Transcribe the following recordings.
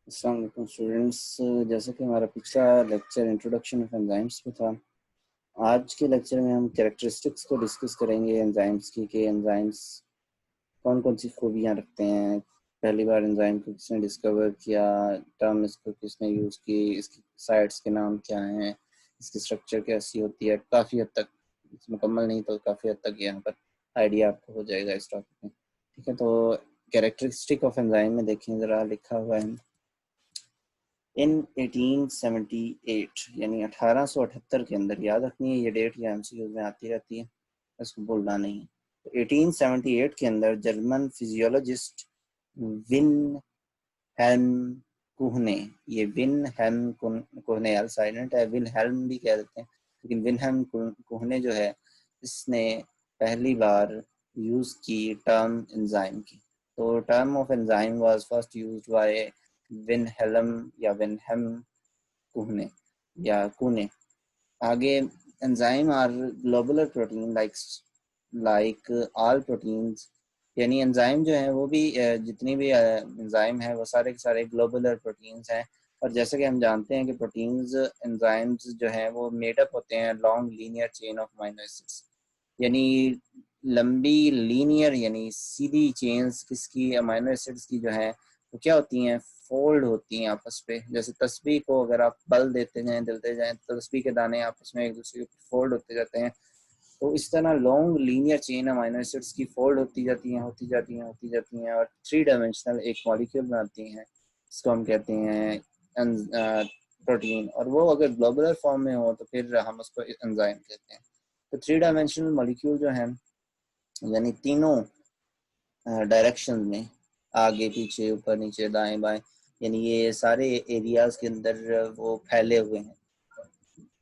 अस्सलाम वालेकुम स्टूडेंट्स। जैसे कि हमारा पिछला लेक्चर इंट्रोडक्शन ऑफ एंजाइम्स पे था, आज के लेक्चर में हम कैरेक्टरिस्टिक्स को डिस्कस करेंगे एंजाइम्स की कि एंजाइम्स कौन कौन सी खूबियाँ रखते हैं, पहली बार एंजाइम को किसने डिस्कवर किया, टर्म इसको किसने यूज़ की, इसकी साइट्स के नाम क्या हैं, इसकी स्ट्रक्चर कैसी होती है। काफ़ी हद तक, मुकम्मल नहीं तो काफ़ी हद तक यहाँ पर आइडिया आपको हो जाएगा इस टॉपिक में। ठीक है, तो कैरेक्टरिस्टिक ऑफ एंजाइम में देखें ज़रा, लिखा हुआ है इन 1878 यानी 1878 के अंदर। याद रखनी है ये डेट, या एमसीक्यू में आती रहती है, इसको भूलना नहीं है। तो 1878 के अंदर जर्मन फिजियोलॉजिस्ट विन हेल्म कुहने, ये विन हेल्म कुहने यार साइलेंट है, विन हेल्म भी कह देते हैं, लेकिन विन हेल्म कुहने जो है, इसने पहली बार यूज़ की टर्म एंजाइम की। तो term of enzyme was first used by Wilhelm या विनहेम कुहने या कुने। आगे enzyme are globular protein like all proteins, यानी एंजाइम जो है वो भी जितनी भी एंजाइम है वो सारे के सारे ग्लोबुलर प्रोटीन्स हैं। और जैसे कि हम जानते हैं कि प्रोटीन्स एंजाइम्स जो हैं वो मेडअप होते हैं long linear chain of amino acids, यानी लंबी लीनियर यानी सीधी चेन्स किसकी, अमीनो एसिड्स की जो है वो क्या होती हैं, फोल्ड होती हैं आपस पे। जैसे तस्बीह को अगर आप बल देते जाएं दिलते जाएं तो तस्बीह के दाने आपस में एक दूसरे के फोल्ड होते जाते हैं। तो इस तरह long linear chain amino acids की फोल्ड होती जाती हैं होती जाती हैं होती जाती हैं और थ्री डायमेंशनल एक मॉलिक्यूल बनाती हैं, इसको हम कहते हैं प्रोटीन। और वो अगर ग्लोबुलर फॉर्म में हो तो फिर हम उसको एंजाइम कहते हैं। तो थ्री डायमेंशनल मॉलिक्यूल जो है, यानी तीनों डायरेक्शन में, आगे पीछे ऊपर नीचे दाएं बाएं, यानी ये सारे एरियाज के अंदर वो फैले हुए हैं।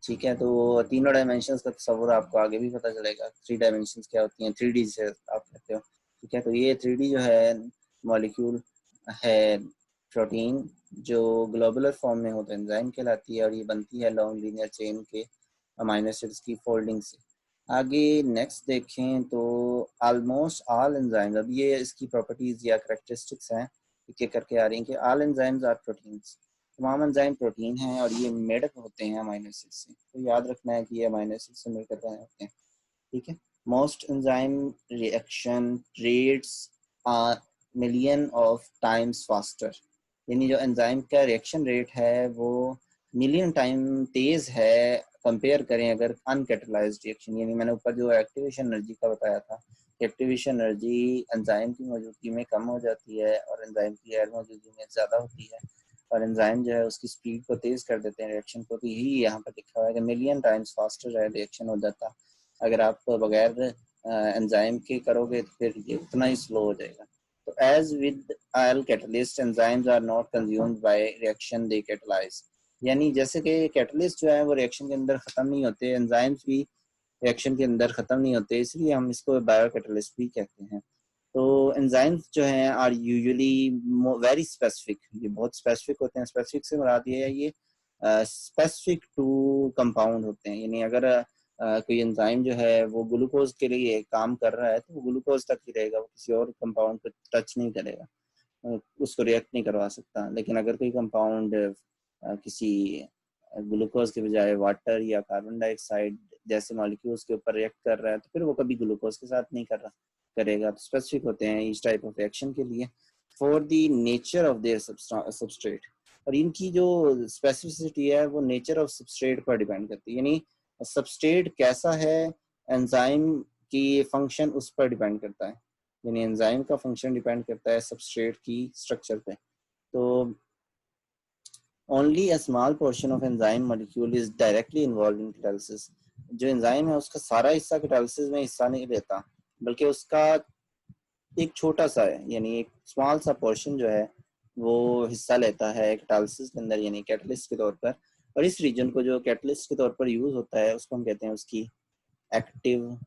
ठीक है, तो तीनों डायमेंशंस का तस्वुर आपको आगे भी पता चलेगा, थ्री डायमेंशंस क्या होती हैं, थ्री डी से आप कहते हो। ठीक है, तो ये थ्री डी जो है मॉलिक्यूल है प्रोटीन, जो ग्लोबुलर फॉर्म में हो तो एंजाइम कहलाती है, और ये बनती है लॉन्ग लीनियर चेन के अमीनो एसिड्स की फोल्डिंग से। आगे नेक्स्ट देखें तो ऑलमोस्ट ऑल एंजाइम्स, अब ये इसकी प्रॉपर्टीज या करेक्टरिस्टिक्स हैं एक करके आ रही हैं कि ऑल एंजाइम्स आर प्रोटीन्स, तमाम एंजाइम प्रोटीन हैं और ये मेडअप होते हैं अमीनो एसिड से। तो याद रखना है कि ये अमीनो एसिड से मिलकर बने होते हैं। ठीक है, most enzyme reaction rates are million of times faster, यानी जो एंजाइम का रिएक्शन रेट है वो मिलियन टाइम तेज है कंपेयर करें अगर अनकैटलाइज्ड रिएक्शन। यानी मैंने ऊपर जो एक्टिवेशन एनर्जी का बताया था, एक्टिवेशन एनर्जी एंजाइम की मौजूदगी में कम हो जाती है और एंजाइम की गैर मौजूदगी में ज़्यादा होती है, और एंजाइम जो है उसकी स्पीड को तेज कर देते हैं रिएक्शन को। तो यही यहाँ पर लिखा हुआ है कि मिलियन टाइम्स फास्टर है रिएक्शन हो जाता। अगर आप बगैर एंजाइम के करोगे तो फिर ये उतना ही स्लो हो जाएगा। तो as with all catalyst enzymes are not consumed by reaction they catalyse, यानी जैसे कि कैटलिस्ट जो है वो रिएक्शन के अंदर खत्म नहीं होते, एंजाइम्स भी रिएक्शन के अंदर खत्म नहीं होते, इसलिए हम इसको बायो कैटलिस्ट भी कहते हैं। तो एंजाइम्स जो हैं आर यूजुअली वेरी स्पेसिफिक, ये बहुत स्पेसिफिक होते हैं। स्पेसिफिक से मुराद ये स्पेसिफिक टू कंपाउंड होते हैं, यानी अगर कोई एंजाइम जो है वो ग्लूकोज के लिए काम कर रहा है तो वो ग्लूकोज तक ही रहेगा, वो किसी और कंपाउंड को टच नहीं करेगा, उसको रिएक्ट नहीं करवा सकता। लेकिन अगर कोई कंपाउंड किसी ग्लूकोज के बजाय वाटर या कार्बन डाइऑक्साइड जैसे मॉलिक्यूल्स के ऊपर रिएक्ट कर रहा है तो फिर वो कभी ग्लूकोज के साथ नहीं कर रहा करेगा। तो स्पेसिफिक होते हैं इस टाइप ऑफ रिएक्शन के लिए for the nature of their substrate, और इनकी जो स्पेसिफिसिटी है वो नेचर ऑफ सबस्ट्रेट पर डिपेंड करती है, यानी सबस्ट्रेट कैसा है एंजाइम की फंक्शन उस पर डिपेंड करता है, यानी एंजाइम का फंक्शन डिपेंड करता है सबस्ट्रेट की स्ट्रक्चर पे। तो only a small portion of enzyme molecule is directly involve in catalysis, जो एंजाइम है उसका सारा हिस्सा कैटालिसिस में हिस्सा नहीं लेता, बल्कि उसका एक छोटा सा है, यानी एक स्मॉल सा पोर्शन जो है वो हिस्सा लेता है कैटालिसिस के अंदर, यानी कैटलिस्ट के तौर पर। और इस रीजन को जो कैटलिस्ट के तौर पर यूज होता है उसको हम कहते हैं उसकी एक्टिव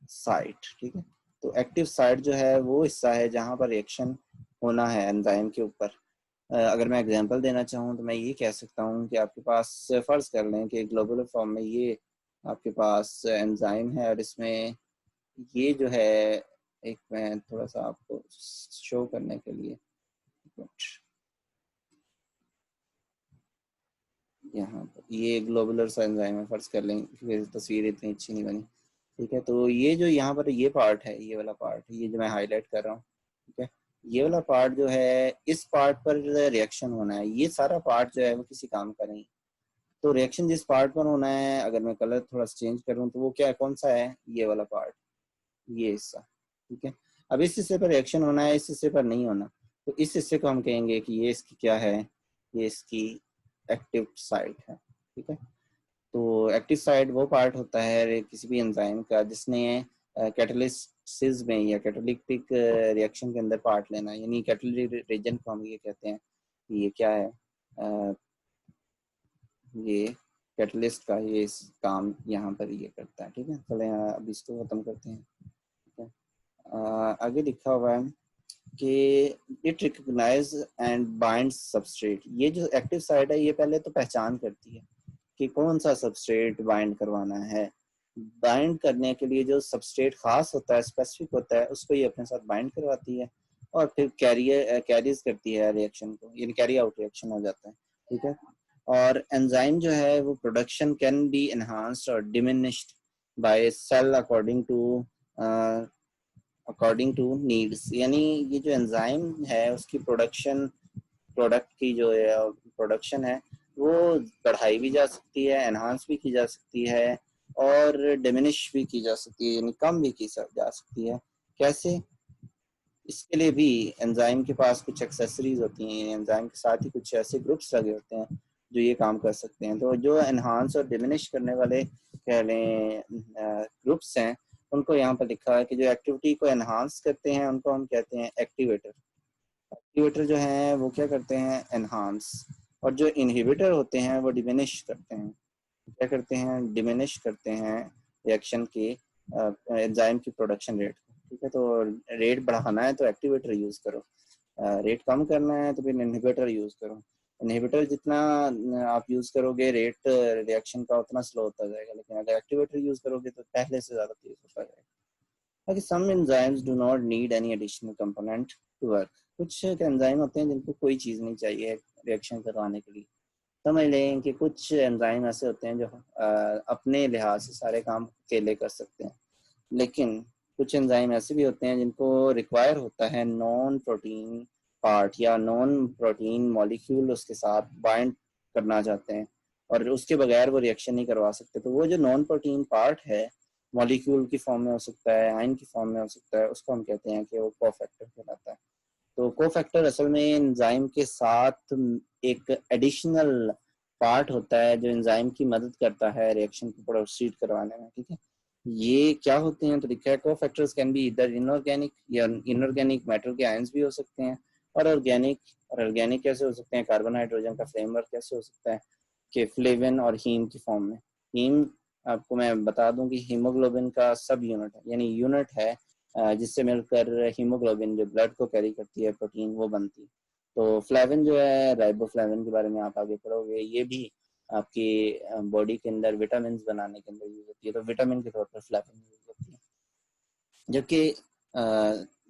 साइट। ठीक है, तो एक्टिव साइट जो है वो हिस्सा है जहाँ पर रिएक्शन होना है एंजाइम के ऊपर। अगर मैं एग्जांपल देना चाहूँ तो मैं ये कह सकता हूँ कि आपके पास फर्ज कर लें कि ग्लोबुलर फॉर्म में ये आपके पास एंजाइम है, और इसमें ये जो है, एक मैं थोड़ा सा आपको शो करने के लिए यहाँ पर ये ग्लोबुलर सा एंजाइम है, फर्ज कर लेंगे क्योंकि तस्वीर इतनी अच्छी नहीं बनी। ठीक है, तो ये जो यहाँ पर ये पार्ट है, ये वाला पार्ट, ये जो मैं हाईलाइट कर रहा हूँ, ठीक है, ये वाला पार्ट जो है, इस पार्ट पर रिएक्शन होना है। ये सारा पार्ट जो है वो किसी काम का नहीं। तो रिएक्शन जिस पार्ट पर होना है, अगर मैं कलर थोड़ा चेंज करूँ तो वो क्या है, कौन सा है, ये वाला पार्ट, ये हिस्सा। ठीक है, अब इस हिस्से पर रिएक्शन होना है, इस हिस्से पर नहीं होना। तो इस हिस्से को हम कहेंगे कि ये इसकी क्या है, ये इसकी एक्टिव साइट है। ठीक है, तो एक्टिव साइट वो पार्ट होता है किसी भी एंजाइम का जिसने कैटालिसिस में या कैटालिटिक रिएक्शन के अंदर पार्ट लेना है, यानी कैटालिटिक रीजन को हम ये कहते हैं कि ये क्या है, ये कैटलिस्ट का ये इस काम यहाँ पर ये करता है। ठीक है, चले अब इसको खत्म करते हैं। ठीक है, आगे लिखा हुआ है कि it recognise and bind substrate. ये जो एक्टिव साइट है ये पहले तो पहचान करती है कि कौन सा सबस्ट्रेट बाइंड करवाना है। बाइंड करने के लिए जो सबस्ट्रेट खास होता है, स्पेसिफिक होता है, उसको ये अपने साथ बाइंड करवाती है और फिर कैरीज करती है रिएक्शन को, यानी कैरी आउट रिएक्शन हो जाता है। ठीक है, और एंजाइम जो है वो प्रोडक्शन कैन बी एनहांस्ड और diminished by cell according to needs. यानी ये जो एंजाइम है उसकी प्रोडक्ट की जो प्रोडक्शन है वो बढ़ाई भी जा सकती है, एनहांस भी की जा सकती है और डिमिनिश भी की जा सकती है, यानी कम भी की जा सकती है। कैसे? इसके लिए भी एंजाइम के पास कुछ एक्सेसरीज होती हैं, एंजाइम के साथ ही कुछ ऐसे ग्रुप्स लगे होते हैं जो ये काम कर सकते हैं। तो जो एनहांस और डिमिनिश करने वाले कह लें ग्रुप्स हैं, उनको यहाँ पर लिखा है कि जो एक्टिविटी को एनहांस करते हैं उनको हम कहते हैं एक्टिवेटर। एक्टिवेटर जो है वो क्या करते हैं, एनहांस, और जो इनहिबिटर होते हैं वो डिमिनिश करते हैं। क्या करते हैं, डिमिनिश करते हैं रिएक्शन की एंजाइम की प्रोडक्शन रेट को। ठीक है, तो रेट बढ़ाना है तो एक्टिवेटर यूज करो, रेट कम करना है तो फिर इनहिबिटर यूज करो। इनहिबिटर जितना आप यूज करोगे रेट रिएक्शन का उतना स्लो होता जाएगा, लेकिन अगर एक्टिवेटर यूज करोगे तो पहले से ज्यादा तेज होता जाएगा। बाकी some enzymes do not need any additional component to work. कुछ एंजाइम होते हैं जिनको कोई चीज नहीं चाहिए रिएक्शन करवाने के लिए। समझ लें कि कुछ एंजाइम ऐसे होते हैं जो अपने लिहाज से सारे काम अकेले कर सकते हैं, लेकिन कुछ एंजाइम ऐसे भी होते हैं जिनको रिक्वायर होता है नॉन प्रोटीन पार्ट या नॉन प्रोटीन मॉलिक्यूल उसके साथ बाइंड करना चाहते हैं और उसके बगैर वो रिएक्शन नहीं करवा सकते। तो वो जो नॉन प्रोटीन पार्ट है, मॉलिक्यूल की फॉर्म में हो सकता है, आयन की फॉर्म में हो सकता है, उसको हम कहते हैं कि वो कोफैक्टर कहलाता है। तो कोफैक्टर असल में एंजाइम के साथ एक एडिशनल पार्ट होता है जो एंजाइम की मदद करता है रिएक्शन को प्रोसीड करवाने में। ठीक है, ये क्या होते हैं तो लिखा है कोफैक्टर्स कैन बी इधर इनऑर्गेनिक या इनऑर्गेनिक मैटर के आयंस भी हो सकते हैं और ऑर्गेनिक। और ऑर्गेनिक कैसे हो सकते हैं, कार्बन हाइड्रोजन का फ्रेमवर्क कैसे हो सकता है कि फ्लेविन और हीम की फॉर्म में। हीम आपको मैं बता दूं कि हीमोग्लोबिन का सब यूनिट है, यानी यूनिट है जिससे मिलकर हीमोग्लोबिन जो ब्लड को कैरी करती है प्रोटीन वो बनती है। तो फ्लेविन जो है, राइबोफ्लेविन के बारे में आप आगे पढ़ोगे, ये भी आपकी बॉडी के अंदर विटामिन बनाने के अंदर यूज होती है। तो विटामिन के तौर पर फ्लेविन यूज होती है, जबकि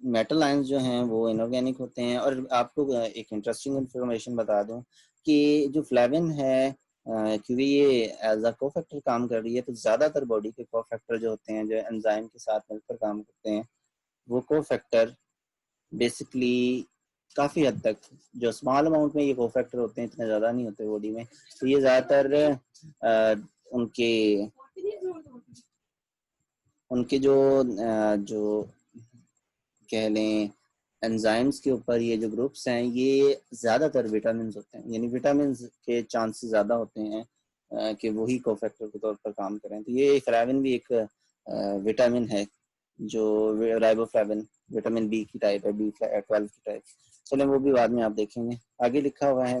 मेटल आयंस जो हैं वो इनऑर्गेनिक होते हैं। और आपको एक इंटरेस्टिंग इंफॉर्मेशन बता दूं कि जो फ्लेविन है क्योंकि ये एज अ कोफैक्टर काम कर रही है, तो ज़्यादातर बॉडी के कोफैक्टर जो होते हैं जो एंजाइम के साथ मिलकर काम करते हैं, वो कोफैक्टर बेसिकली काफ़ी हद तक जो स्मॉल अमाउंट में ये कोफैक्टर होते हैं, इतने ज़्यादा नहीं होते बॉडी में। तो ये ज़्यादातर उनके उनके जो कह लें एंजाइम्स के ऊपर ये जो ग्रुप्स हैं ये ज़्यादातर विटामिन होते हैं, यानी विटामिन के चांसेस ज़्यादा होते हैं कि वही कोफैक्टर के तौर पर काम करें। तो ये फ्लेविन भी एक विटामिन है जो राइबोफ्लेविन विटामिन बी की टाइप है, B12 की टाइप। चलें वो भी बाद में आप देखेंगे। आगे लिखा हुआ है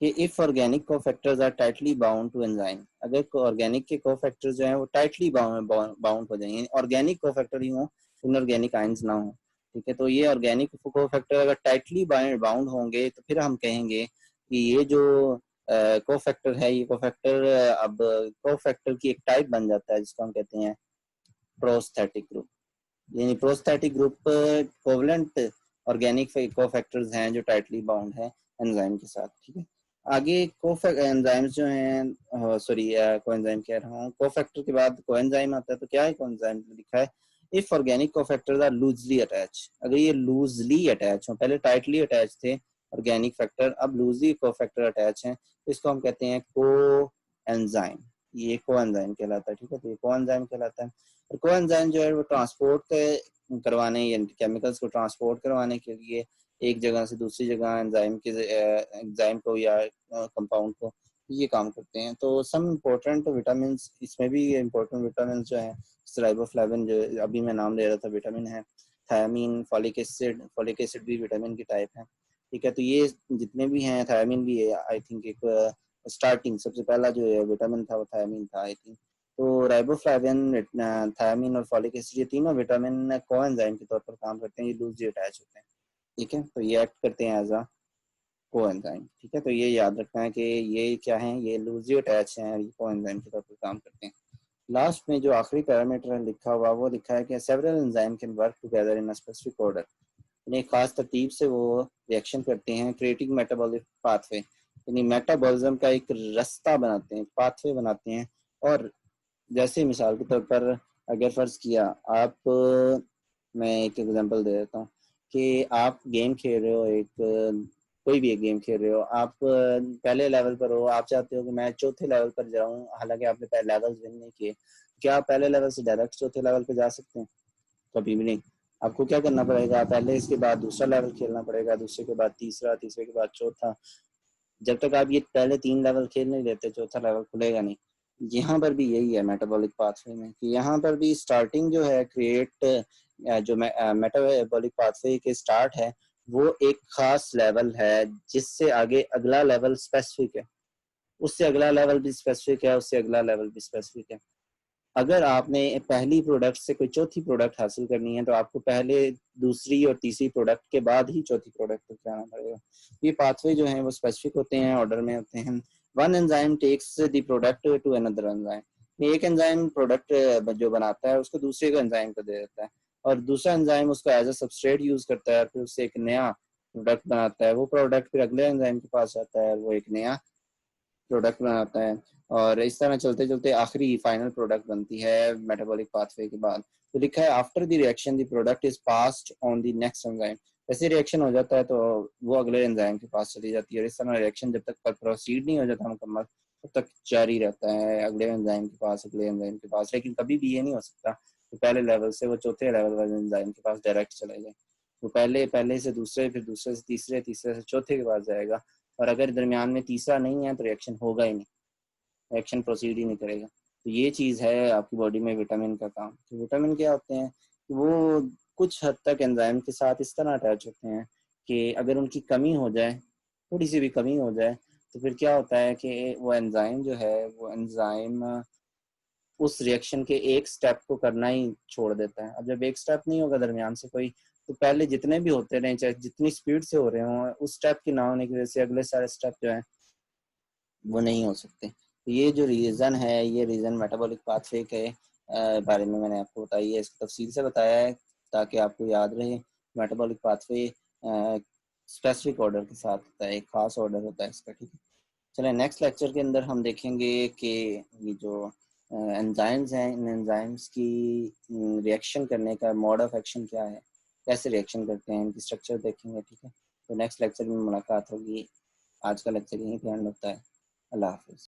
कि if organic cofactors are tightly bound to enzyme. अगर ऑर्गेनिक के कोफैक्टर्स जो हैं वो टाइटली बाउंड हो जाएंगे, ऑर्गेनिक कोफैक्टर ही हो, इनऑर्गेनिक आयंस ना हो। ठीक है, तो ये ऑर्गेनिक कोफैक्टर अगर टाइटली बाउंड होंगे तो फिर हम कहेंगे कि ये जो कोफैक्टर है, ये कोफैक्टर अब कोफैक्टर की एक टाइप बन जाता है जिसको हम कहते हैं प्रोस्थेटिक ग्रुप। यानी prosthetic group covalent organic cofactors हैं जो टाइटली बाउंड है एंजाइम के साथ। ठीक है, आगे एंजाइम्स जो हैं, सॉरी कोएंजाइम कह रहा हूँ, कोफैक्टर के बाद कोएंजाइम आता है। तो क्या है कोएंजाइम लिखा है, if organic cofactors are loosely attach, अगर ये लूजली अटैच हो, पहले टाइटली अटैच थे ऑर्गेनिक फैक्टर, अब लूजली कोफैक्टर अटैच हैं, तो इसको हम कहते हैं को एंजाइम। ये को एंजाइम कहलाता है, ठीक है। तो ये को एंजाइम कहलाता है। और को एंजाइम जो है वो ट्रांसपोर्ट करवाने या केमिकल्स को ट्रांसपोर्ट करवाने के लिए एक जगह से दूसरी जगह एंजाइम को या कंपाउंड को ये काम करते हैं। तो सम इम्पोर्टेंट विटामिन, इसमें भी इम्पोर्टेंट विटामिन जो है, राइबोफ्लाविन जो अभी मैं नाम ले रहा था विटामिन है, थायमीन, फॉलिक एसिड भी विटामिन की टाइप है, ठीक है। तो ये जितने भी हैं, थायमीन भी है आई थिंक, एक स्टार्टिंग सबसे पहला जो है विटामिन था वो थायमीन था आई थिंक। तो राइबोफ्लाविन, थायमीन और फॉलिक एसिड, ये तीनों विटामिन कोएंजाइम के तौर पर काम करते हैं, ये लूजली अटैच होते हैं, ठीक है। तो ये एक्ट करते हैं एज अ कोएंजाइम, ठीक है। तो ये याद रखना है कि ये क्या है, ये लूजली अटैच हैं, ये कोएंजाइम के तौर पर काम करते हैं। लास्ट में जो आखिरी पैरामीटर लिखा हुआ वो लिखा है कि several enzyme can work together in a specific order, यानी खास तरतीब से वो रिएक्शन करते हैं, क्रिएटिंग मेटाबॉलिक पाथवे, यानी मेटाबॉलिज्म का एक रास्ता बनाते हैं, पाथवे बनाते हैं। और जैसे मिसाल के तौर पर अगर फर्ज किया आप, मैं एक एग्जांपल दे देता हूँ कि आप गेम खेल रहे हो, एक कोई भी एक गेम खेल रहे हो, आप पहले लेवल पर हो, आप चाहते हो कि मैं चौथे लेवल पर जाऊं, हालांकि आपने पहले लेवल विन नहीं किए, क्या आप पहले लेवल से डायरेक्ट चौथे लेवल पर जा सकते हैं? कभी भी नहीं। आपको क्या करना पड़ेगा, पहले इसके बाद दूसरा लेवल खेलना पड़ेगा, दूसरे के बाद तीसरा, तीसरे के बाद चौथा। जब तक आप ये पहले 3 लेवल खेल नहीं लेते, चौथा लेवल खुलेगा नहीं। यहाँ पर भी यही है मेटाबॉलिक पाथवे में, कि यहाँ पर भी स्टार्टिंग जो है क्रिएट, जो मेटाबॉलिक पाथवे के स्टार्ट है वो एक खास लेवल है, जिससे आगे अगला लेवल स्पेसिफिक है, उससे अगला लेवल भी स्पेसिफिक है, उससे अगला लेवल भी स्पेसिफिक है। अगर आपने पहली प्रोडक्ट से कोई चौथी प्रोडक्ट हासिल करनी है तो आपको पहले दूसरी और तीसरी प्रोडक्ट के बाद ही चौथी प्रोडक्ट तक जाना पड़ेगा। ये पाथवे जो हैं वो स्पेसिफिक होते हैं, ऑर्डर में होते हैं। One enzyme takes the product to another enzyme, एक एंजाइम प्रोडक्ट जो बनाता है उसको दूसरे को एंजाइम को दे देता है, और दूसरा एंजाइम उसको एज अ सबस्ट्रेट यूज करता है, फिर उससे एक नया प्रोडक्ट बनाता है। वो प्रोडक्ट फिर अगले एंजाइम के पास आता है, वो एक नया प्रोडक्ट बनाता है, और इस तरह चलते चलते आखिरी फाइनल प्रोडक्ट बनती है मेटाबॉलिक पाथवे के बाद। तो लिखा है after the reaction the product is passed on the next enzyme, जैसे रिएक्शन हो जाता है तो वो अगले एंजाइम के पास चली जाती है, और इस तरह रिएक्शन जब तक प्रोसीड नहीं हो जाता मुकम्मल तब तक जारी रहता है, अगले एंजाइम के पास, अगले एंजाइम के पास। लेकिन कभी भी ये नहीं हो सकता तो पहले लेवल से वो चौथे लेवल वाले एंजाइम के पास डायरेक्ट चले जाए। तो पहले पहले से दूसरे, फिर दूसरे से तीसरे, तीसरे से चौथे के पास जाएगा, और अगर दरमियान में तीसरा नहीं है तो रिएक्शन होगा ही नहीं, रिएक्शन प्रोसीड ही नहीं करेगा। तो ये चीज़ है आपकी बॉडी में विटामिन का काम। तो विटामिन क्या होते हैं, वो कुछ हद तक एंजाइम के साथ इस तरह अटैच होते हैं कि अगर उनकी कमी हो जाए, थोड़ी सी भी कमी हो जाए, तो फिर क्या होता है कि वो एंजाइम जो है, वो एंजाइम उस रिएक्शन के एक स्टेप को करना ही छोड़ देता है। अब जब एक स्टेप नहीं होगा दरमियान से कोई, तो पहले जितने भी होते रहे, चाहे जितनी स्पीड से हो रहे हों, उस स्टेप की ना होने की वजह से अगले सारे स्टेप जो है वो नहीं हो सकते। तो ये जो रीज़न है, ये रीज़न मेटाबॉलिक पाथवे के बारे में मैंने आपको बताई है, इसको तफसील से बताया है ताकि आपको याद रहे। मेटाबॉलिक पाथवे स्पेसिफिक ऑर्डर के साथ होता है, एक खास ऑर्डर होता है इसका, ठीक है। चलिए नेक्स्ट लेक्चर के अंदर हम देखेंगे कि ये जो एंजाइम्स हैं, इन एंजाइम्स की रिएक्शन करने का मोड ऑफ एक्शन क्या है, कैसे रिएक्शन करते हैं, इनकी स्ट्रक्चर देखेंगे, ठीक है। तो नेक्स्ट लेक्चर में मुलाकात होगी। आज का लेक्चर यहीं पे एंड होता है। अल्लाह हाफिज़।